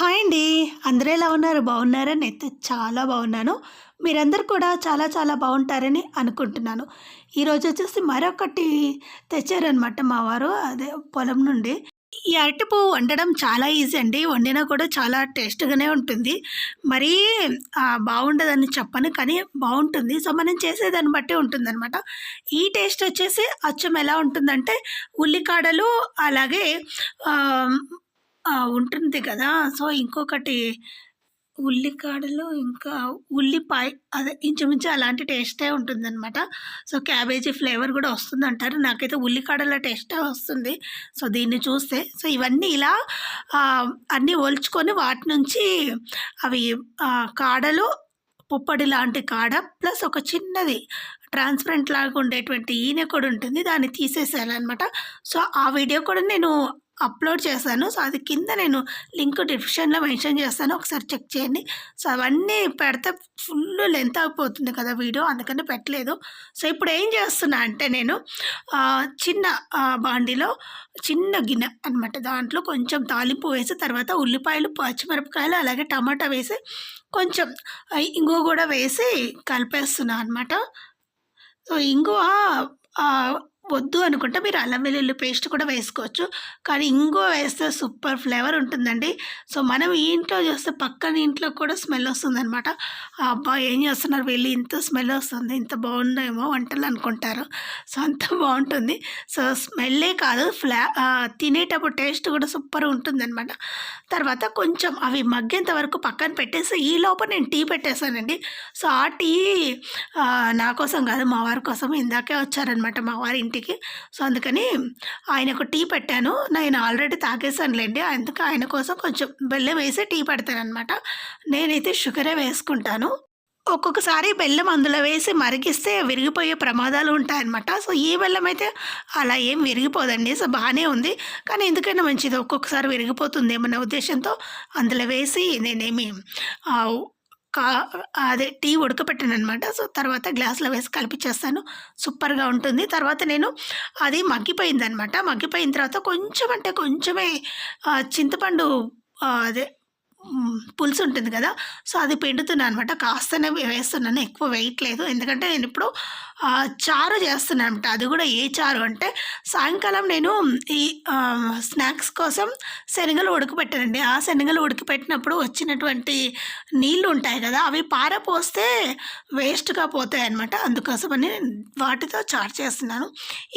Hi అండి. అందరూ ఎలా ఉన్నారు? బాగున్నారా? నేనైతే చాలా బాగున్నాను. మీరందరూ కూడా చాలా చాలా బాగుంటారని అనుకుంటున్నాను. ఈరోజొచ్చేసి మరొకటి తెచ్చారనమాట మా వారు. అదే పొలం నుండి. ఈ అరటి పువ్వు వండడం చాలా ఈజీ అండి. వండినా కూడా చాలా టేస్ట్‌గానే ఉంటుంది. మరీ బాగుండదని చెప్పను, కానీ బావుంటుంది. సో, మనం చేసేదాన్ని బట్టి ఉంటుందనమాట. ఈ టేస్ట్ వచ్చేసి అచ్చం ఎలా ఉంటుందంటే ఉల్లికాడలు అలాగే ఆహ్, ఉంటుంది కదా! సో, ఇంకొకటి ఉల్లికాడలు ఇంకా ఉల్లిపాయ అదే ఇంచుమించు అలాంటి టేస్టే ఉంటుందనమాట. సో, క్యాబేజీ ఫ్లేవర్ గూడా వస్తుందంటారు. నాకైతే ఉల్లికాడల టేస్టే వస్తుంది. సో, దీన్ని చూస్తే సో, ఇవన్నీ ఇలా అన్నీ ఒలుచుకొని వాటి నుంచి అవి కాడలు, పుప్పొడి లాంటి కాడ ప్లస్ ఒక చిన్నది ట్రాన్స్‌పరెంట్ లాగా ఉండేటువంటి ఈనె కూడా ఉంటుంది. దాన్ని తీసేసేయాలనమాట. సో, ఆ వీడియో కూడా నేను అప్‌లోడ్ చేశాను. సో, అది కింద నేను లింక్ డిస్క్రిప్షన్‌లో మెన్షన్ చేస్తాను. ఒకసారి చెక్ చేయండి. సో, అవన్నీ పెడితే ఫుల్లు లెంత్ అయిపోతుంది కదా వీడియో. అందుకని పెట్టలేదు. సో, ఇప్పుడు ఏం చేస్తున్నా అంటే నేను చిన్న బాండీలో చిన్న గిన్నె అనమాట. దాంట్లో కొంచెం తాలింపు వేసి తర్వాత ఉల్లిపాయలు, పచ్చిమిరపకాయలు అలాగే టమాటా వేసి కొంచెం ఇంగువ కూడా వేసి కలిపేస్తున్నా అనమాట. సో, ఇంగువ ఆహ్, వద్దు అనుకుంటే మీరు అల్లం వెల్లుల్లి పేస్ట్ కూడా వేసుకోవచ్చు. కానీ ఇంగువ వేస్తే సూపర్ ఫ్లేవర్ ఉంటుందండి. సో, మనం ఈ ఇంట్లో చేస్తే పక్కన ఇంట్లో కూడా స్మెల్ వస్తుందనమాట. అబ్బా! ఏం చేస్తున్నారు వీళ్ళు, ఇంత స్మెల్ వస్తుంది, ఇంత బాగుందేమో వంటలు అనుకుంటారు. సో, అంత బావుంటుంది. సో, స్మెల్లే కాదు తినేటప్పుడు టేస్ట్ కూడా సూపర్ ఉంటుందనమాట. తర్వాత కొంచెం అవి మగ్గేంత వరకు పక్కన పెట్టేసి ఈలోపు నేను టీ పెట్టేసానండి. సో, ఆ టీ నా కోసం కాదు, మా వారి కోసం. ఇందాకే వచ్చారనమాట మా వారి ఇంటికి. సో, అందుకని ఆయనకు టీ పెట్టాను. నేను ఆల్రెడీ తాగేసానులెండి. అందుకే ఆయన కోసం కొంచెం బెల్లం వేసి టీ పెడతాననమాట. నేనైతే షుగరే వేసుకుంటాను. ఒక్కొక్కసారి బెల్లం అందులో వేసి మరిగిస్తే విరిగిపోయే ప్రమాదాలు ఉంటాయన్నమాట. సో, ఈ బెల్లం అయితే అలా ఏం విరిగిపోదండి. సో, బానే ఉంది. కానీ ఎందుకైనా మంచిది. ఒక్కొక్కసారి విరిగిపోతుందేమన్న ఉద్దేశ్యంతో అందులో వేసి నేనేమి ఆహ్, కా అదే టీ ఉడకపెట్టాననమాట. సో, తర్వాత గ్లాస్‌లో వేసి కలిపిచ్చేస్తాను. సూపర్‌గా ఉంటుంది. తర్వాత నేను అది మగ్గిపోయిందనమాట. మగ్గిపోయిన తర్వాత కొంచెం అంటే కొంచెమే చింతపండు అదే పులుసుంటుంది గదా! సో, అది పిండుతున్నా అనమాట. కాస్తనే వేస్తున్నాను. ఎక్కువ వేయట్లేదు. ఎందుకంటే నేనిప్పుడు చారు చేస్తున్నాననమాట. అది గూడా ఏ చారు అంటే, సాయంకాలం నేను ఈ స్నాక్స్ కోసం శనగలు ఉడకబెట్టానండి. ఆ శనగలు ఉడకపెట్టినప్పుడు వచ్చినటువంటి నీళ్లు ఉంటాయి గదా! అవి పారపోస్తే వేస్ట్‌గా పోతాయనమాట. అందుకోసమని వాటితో చారు చేస్తున్నాను.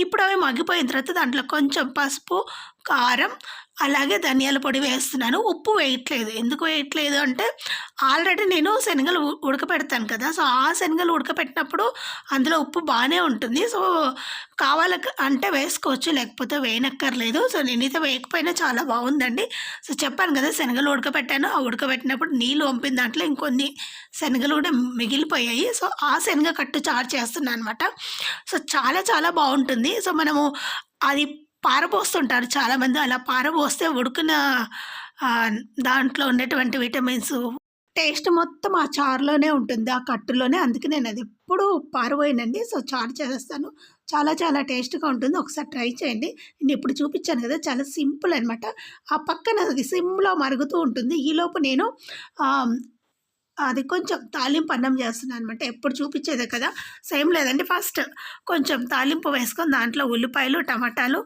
ఇప్పుడు అవి మగ్గిపోయిన తర్వాత దాంట్లో కొంచెం పసుపు, కారం అలాగే ధనియాల పొడి వేస్తున్నాను. ఉప్పు వేయట్లేదు. ఎందుకు వేయట్లేదు అంటే, ఆల్రెడీ నేను శనగలు ఉడకపెడతాను కదా! సో, ఆ శనగలు ఉడకపెట్టినప్పుడు అందులో ఉప్పు బానే ఉంటుంది. సో, అంటే వేసుకోవచ్చు. లేకపోతే వేయనక్కర్లేదు. సో, నేనైతే వేయకపోయినా చాలా బావుందండి. సో, చెప్పాను కదా! శనగలు ఉడకపెట్టాను. ఆ ఉడకబెట్టినప్పుడు నీళ్ళు వంపిన దాంట్లో ఇంకొన్ని శనగలు కూడా మిగిలిపోయాయి. సో, ఆ శనగ కట్టు చారు చేస్తున్నా అనమాట. సో, చాలా చాలా బావుంటుంది. సో, మనము అది పారబోస్తుంటారు చాలామంది. అలా పారబోస్తే ఉడికిన ఆహ్, దాంట్లో ఉన్నటువంటి విటమిన్స్, టేస్ట్ మొత్తం ఆ చారులోనే ఉంటుంది. ఆ కట్టులోనే. అందుకే నేనదెప్పుడూ పారబోయనండి. సో, చారు చేసేస్తాను. చాలా చాలా టేస్ట్‌గా ఉంటుంది. ఒకసారి ట్రై చేయండి. నేనిప్పుడు చూపిచ్చాను గదా! చాలా సింపుల్ అనమాట. ఆ పక్కన అది సిమ్‌లో మరుగుతూ ఉంటుంది. ఈలోపు నేను ఆహ్ అది కొంచెం తాలింపు అన్నం చేస్తున్నాననమాట. ఎప్పుడు చూపిచ్చేదే కదా! సేమ్ లేదండి. ఫస్ట్ కొంచెం తాలింపు వేసుకొని దాంట్లో ఉల్లిపాయలు, టమాటాలు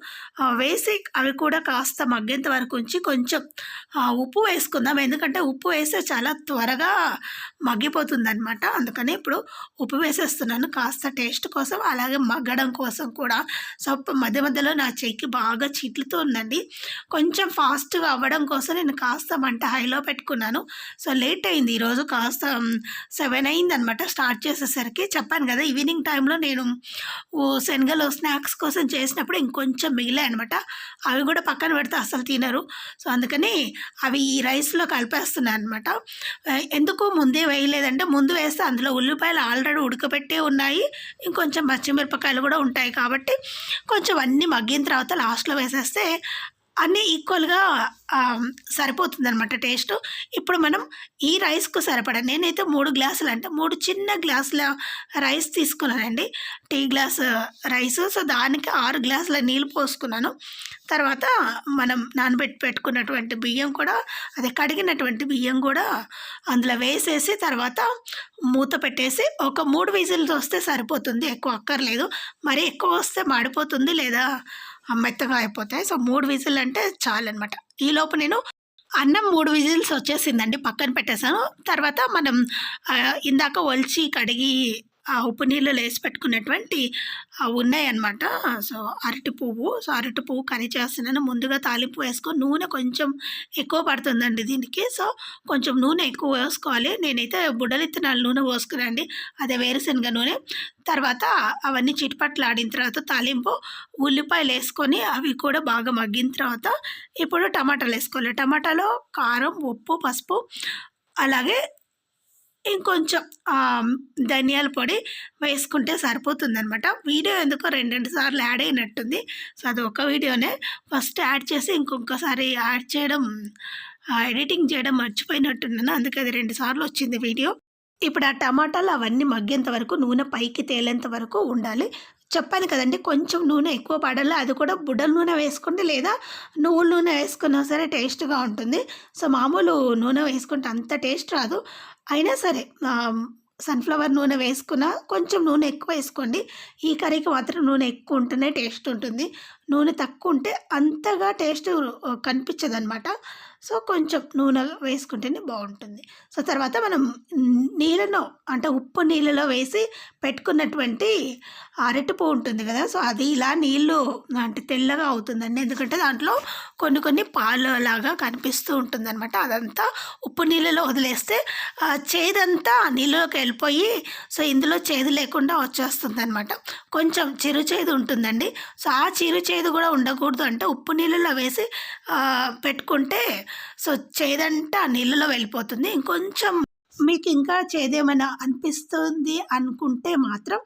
వేసి అవి కూడా కాస్త మగ్గేంత వరకు ఉంచి కొంచెం ఉప్పు వేసుకుందాం. ఎందుకంటే ఉప్పు వేస్తే చాలా త్వరగా మగ్గిపోతుందనమాట. అందుకని ఇప్పుడు ఉప్పు వేసేస్తున్నాను కాస్త టేస్ట్ కోసం, అలాగే మగ్గడం కోసం కూడా. సో, మధ్య మధ్యలో నా చెయ్యికి బాగా చిట్లుతూ ఉందండి. కొంచెం ఫాస్ట్‌గా అవ్వడం కోసం నేను కాస్త మంట హైలో పెట్టుకున్నాను. సో, లేట్ అయింది ఈరోజు. కాస్త 7 అయిందనమాట స్టార్ట్ చేసేసరికి. చెప్పాను గదా! ఈవినింగ్ టైంలో నేను శనగలు స్నాక్స్ కోసం చేసినప్పుడు ఇంకొంచెం మిగిలాయనమాట. అవి గూడా పక్కన పెడితే అస్సలు తినరు. సో, అందుకని అవి ఈ రైస్‌లో కలిపేస్తున్నా అనమాట. ఎందుకు ముందే వేయలేదంటే, ముందు వేస్తే అందులో ఉల్లిపాయలు ఆల్రెడీ ఉడకబెట్టే ఉన్నాయి. ఇంకొంచెం పచ్చిమిరపకాయలు గూడా ఉంటాయి కాబట్టి, కొంచెం అన్నీ మగ్గిన తర్వాత లాస్ట్‌లో వేసేస్తే అన్నీ ఈక్వల్‌గా సరిపోతుందనమాట టేస్టు. ఇప్పుడు మనం ఈ రైస్‌కు సరిపడా నేనైతే 3 గ్లాసులు అంటే 3 చిన్న గ్లాసుల రైస్ తీసుకున్నానండి. Tea glass rice. సో, దానికి 6 గ్లాసుల నీళ్ళు పోసుకున్నాను. తర్వాత మనం పెట్టుకున్నటువంటి బియ్యం కూడా అదే కడిగినటువంటి బియ్యం గూడా అందులో వేసేసి తర్వాత మూత పెట్టేసి ఒక 3 విజిల్స్ వస్తే సరిపోతుంది. ఎక్కువ అక్కర్లేదు. మరీ ఎక్కువ వస్తే మాడిపోతుంది లేదా మెత్తగా అయిపోతాయి. సో, 3 విజిల్ అంటే చాలనమాట. ఈలోపు నేను అన్నం 3 విజిల్స్ వచ్చేసిందండి. పక్కన పెట్టేసాను. తర్వాత మనం ఇందాక ఒలిచి కడిగి ఉప్పు నీళ్ళలో ఏసి పెట్టుకున్నటువంటి ఉన్నాయన్నమాట. సో, అరటి పువ్వు. సో, అరటి పువ్వు కర్రీ చేస్తున్నాను. ముందుగా తాలింపు వేసుకొని నూనె కొంచెం ఎక్కువ పడుతుందండి దీనికి. సో, కొంచెం నూనె ఎక్కువ వేసుకోవాలి. నేనైతే బుడ్డలిత్తనాల నూనె పోసుకున్నానండి. అదే వేరుశనగ నూనె. తర్వాత అవన్నీ చిటపటలాడిన తర్వాత తాలింపు ఉల్లిపాయలేసుకొని అవి కూడా బాగా మగ్గిన తర్వాత ఇప్పుడు టమాటాలేసుకోవాలి. టమాటాలో కారం, ఉప్పు, పసుపు అలాగే ఇంకొంచెం ధనియాల పొడి వేసుకుంటే సరిపోతుందనమాట. వీడియో ఎందుకో 2, 2 సార్లు యాడ్ అయినట్టుంది. సో, అది ఒక వీడియోనే. ఫస్ట్ యాడ్ చేసి ఇంకొకసారి యాడ్ చేయడం ఎడిటింగ్ చేయడం మర్చిపోయినట్టున్నాను. అందుకే అది 2 సార్లు వచ్చింది వీడియో. ఇప్పుడు ఆ టమాటాలు అవన్నీ మగ్గేంత వరకు నూనె పైకి తేలేంత వరకు ఉండాలి. చెప్పాను కదండీ! కొంచెం నూనె ఎక్కువ పడాలి. అది కూడా బుడ్డల నూనె వేసుకోండి లేదా నువ్వుల నూనె వేసుకున్నా సరే టేస్ట్‌గా ఉంటుంది. సో, మామూలు నూనె వేసుకుంటే అంత టేస్ట్ రాదు. అయినా సరే సన్‌ఫ్లవర్ నూనె వేసుకున్నా కొంచెం నూనె ఎక్కువ వేసుకోండి. ఈ కర్రీకి మాత్రం నూనె ఎక్కువ ఉంటేనే టేస్ట్ ఉంటుంది. నూనె తక్కువ ఉంటే అంతగా టేస్ట్ కనిపించదనమాట. సో, కొంచెం నూనె వేసుకుంటేనే బావుంటుంది. సో, తర్వాత మనం నీళ్ళలో అంటే ఉప్పు నీళ్ళలో వేసి పెట్టుకున్నటువంటి అరటిపువ్వు ఉంటుంది కదా! సో, అది ఇలా నీళ్ళు అంటే తెల్లగా అవుతుందండి. ఎందుకంటే దాంట్లో కొన్ని పాలులాగా కనిపిస్తూ ఉంటుందనమాట. అదంతా ఉప్పు నీళ్ళలో వదిలేస్తే చేదంతా ఆ నీళ్ళలోకి వెళ్ళిపోయి సో, ఇందులో చేదు లేకుండా వచ్చేస్తుందనమాట. కొంచెం చిరు చేదు ఉంటుందండి. సో, ఆ చిరు చేదు కూడా ఉండకూడదు అంటే ఉప్పు నీళ్ళలో వేసి పెట్టుకుంటే సో, చేదంతా ఆ నీళ్ళలో వెళ్ళిపోతుంది. ఇంకొంచెం మీకు ఇంకా చేదేమైనా అనిపిస్తుంది అనుకుంటే మాత్రం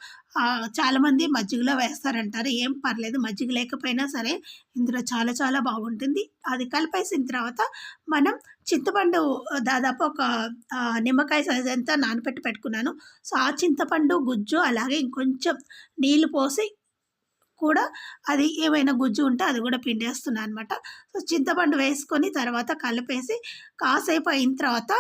చాలామంది మజ్జిగలో వేస్తారంటారు. ఏం పర్లేదు మజ్జిగ లేకపోయినా సరే ఇందులో చాలా చాలా బాగుంటుంది. అది కలిపేసిన తర్వాత మనం చింతపండు దాదాపు ఒక నిమ్మకాయ సైజ్ అంతా నానబెట్టి పెట్టుకున్నాను. సో, ఆ చింతపండు గుజ్జు అలాగే ఇంకొంచెం నీళ్లు పోసి కూడా అది ఏమైనా గుజ్జు ఉంటే అది కూడా పిండేస్తున్నా అనమాట. సో, చింతపండు వేసుకొని తర్వాత కలిపేసి కాసేపు అయిన తర్వాత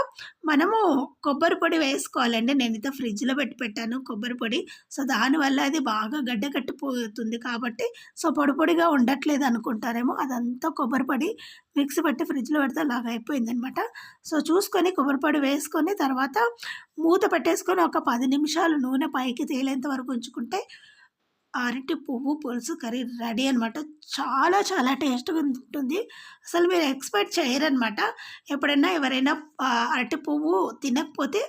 మనము కొబ్బరి పొడి వేసుకోవాలండి. నేనైతే ఫ్రిడ్జ్‌లో పెట్టాను కొబ్బరి పొడి. సో, దానివల్ల అది బాగా గడ్డ కట్టిపోతుంది కాబట్టి సో, పొడి పొడిగా ఉండట్లేదు అనుకుంటారేమో అదంతా కొబ్బరి పొడి మిక్సీ పట్టి ఫ్రిడ్జ్‌లో పెడితే అలాగ అయిపోయిందనమాట. సో, చూసుకొని కొబ్బరి పొడి వేసుకొని తర్వాత మూత పెట్టేసుకొని ఒక 10 నిమిషాలు నూనె పైకి తేలేంత వరకు ఉంచుకుంటే అరటి పువ్వు పులుసు కర్రీ రెడీ అనమాట. చాలా చాలా టేస్ట్‌గా ఉంటుంది. అసలు మీరు ఎక్స్‌పెక్ట్ చేయరనమాట. ఎప్పుడైనా ఎవరైనా అరటి పువ్వు తినకపోతే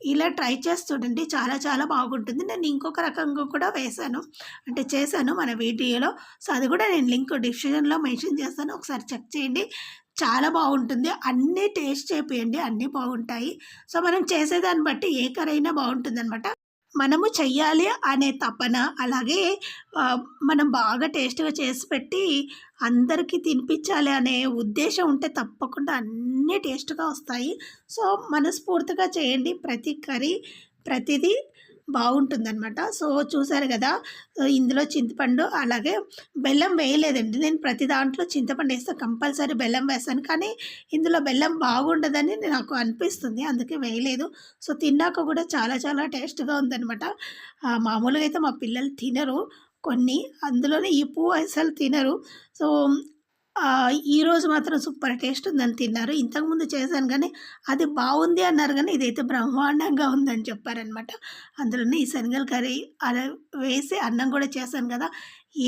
ఇలా ట్రై చేసి చూడండి. చాలా చాలా బాగుంటుంది. నేను ఇంకొక రకంగా కూడా వేశాను. అంటే చేశాను మన వీడియోలో. సో, అది కూడా నేను లింక్ డిస్క్రిప్షన్‌లో మెన్షన్ చేస్తాను. ఒకసారి చెక్ చేయండి. చాలా బాగుంటుంది. అన్నీ టేస్ట్ చేపియండి. అన్నీ బాగుంటాయి. సో, మనం చేసేదాన్ని బట్టి ఏ కర్రీ అయినా బాగుంటుందనమాట. మనము చెయ్యాలి అనే తపన, అలాగే మనం బాగా టేస్ట్‌గా చేసి పెట్టి అందరికీ తినిపించాలి అనే ఉద్దేశం ఉంటే తప్పకుండా అన్నీ టేస్ట్‌గా వస్తాయి. సో, మనస్ఫూర్తిగా చేయండి. ప్రతి కర్రీ ప్రతిదీ బాగుంటుందనమాట. సో, చూసారు గదా! ఇందులో చింతపండు అలాగే బెల్లం వేయలేదండి. నేను ప్రతి దాంట్లో చింతపండు ఏస్తే కంపల్సరీ బెల్లం వేస్తాను. కానీ ఇందులో బెల్లం బాగుండదని నాకు అనిపిస్తుంది. అందుకే వేయలేదు. సో, తిన్నాక కూడా చాలా చాలా టేస్ట్‌గా ఉందనమాట. మామూలుగా అయితే మా పిల్లలు తినరు కొన్ని. అందులోనే ఈ పువ్వు అసలు తినరు. సో, ఈరోజు మాత్రం సూపర్ టేస్ట్ ఉందని తిన్నారు. ఇంతకుముందు చేశాను గానీ, అది బావుంది అన్నారు గానీ, ఇదైతే బ్రహ్మాండంగా ఉందని చెప్పారనమాట. అందులోనే ఈ శనగల కర్రీ అలా వేసి అన్నం గూడా చేశాను గదా!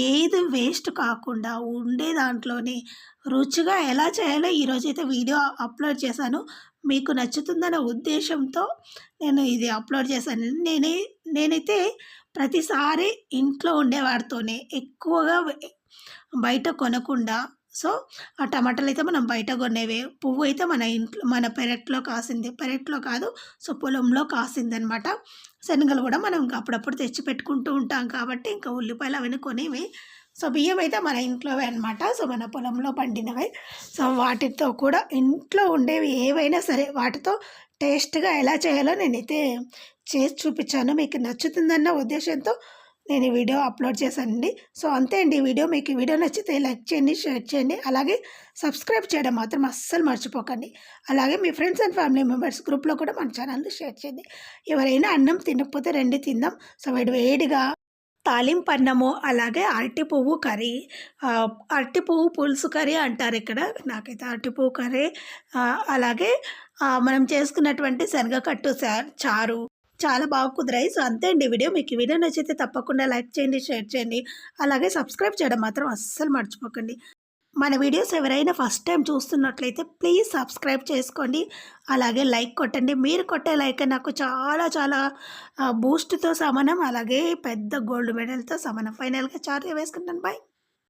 ఏది వేస్ట్ కాకుండా ఉండే దాంట్లోనే రుచిగా ఎలా చేయాలో ఈరోజైతే వీడియో అప్‌లోడ్ చేశాను. మీకు నచ్చుతుందనే ఉద్దేశంతో నేను ఇది అప్‌లోడ్ చేశాను. నేనైతే ప్రతిసారి ఇంట్లో ఉండే వాటితోనే ఎక్కువగా బయట కొనకుండా సో, ఆ టమాటాలయితే మనం బయట కొనేవే. పువ్వయితే మన ఇంట్లో మన పెరట్లో కాసింది. పెరట్లో కాదు సో, పొలంలో కాసిందనమాట. శనగలు గూడా మనం ఇంక అప్పుడప్పుడు తెచ్చి పెట్టుకుంటూ ఉంటాం కాబట్టి, ఇంకా ఉల్లిపాయలు అవన్నీ కొనేవి. సో బియ్యం అయితే మన ఇంట్లోవే అనమాట. సో మన పొలంలో పండినవే. సో వాటితో కూడా ఇంట్లో ఉండేవి ఏవైనా సరే వాటితో టేస్ట్‌గా ఎలా చేయాలో నేనైతే చేసి చూపించాను. మీకు నచ్చుతుందన్న ఉద్దేశ్యంతో నేను ఈ వీడియో అప్లోడ్ చేశానండి. సో అంతే అండి. ఈ వీడియో నచ్చితే లైక్ చేయండి, షేర్ చేయండి. అలాగే సబ్స్క్రైబ్ చేయడం మాత్రం అస్సలు మర్చిపోకండి. అలాగే మీ ఫ్రెండ్స్ అండ్ ఫ్యామిలీ మెంబర్స్ గ్రూప్‌లో కూడా మన ఛానల్‌ని షేర్ చేయండి. ఎవరైనా అన్నం తినకపోతే రండి తిందాం. సో వేడివేడిగా తాలింపు అన్నము, అలాగే అరటి పువ్వు కర్రీ, అరటి పువ్వు పులుసు కర్రీ అంటారు ఇక్కడ. నాకైతే అరటి పువ్వు కర్రీ, అలాగే మనం చేసుకున్నటువంటి శనగకట్టు చారు చాలా బాగా కుదిరాయి. సో అంతే అండి వీడియో. మీకు ఈ వీడియో నచ్చితే తప్పకుండా లైక్ చేయండి, షేర్ చేయండి. అలాగే సబ్స్క్రైబ్ చేయడం మాత్రం అస్సలు మర్చిపోకండి. మన వీడియోస్ ఎవరైనా ఫస్ట్ టైం చూస్తున్నట్లయితే ప్లీజ్ సబ్స్క్రైబ్ చేసుకోండి. అలాగే లైక్ కొట్టండి. మీరు కొట్టే లైక్ నాకు చాలా చాలా బూస్ట్‌తో సమానం. అలాగే పెద్ద గోల్డ్ మెడల్‌తో సమానం. ఫైనల్‌గా చార్ట్‌గా వేసుకుంటాను. బాయ్.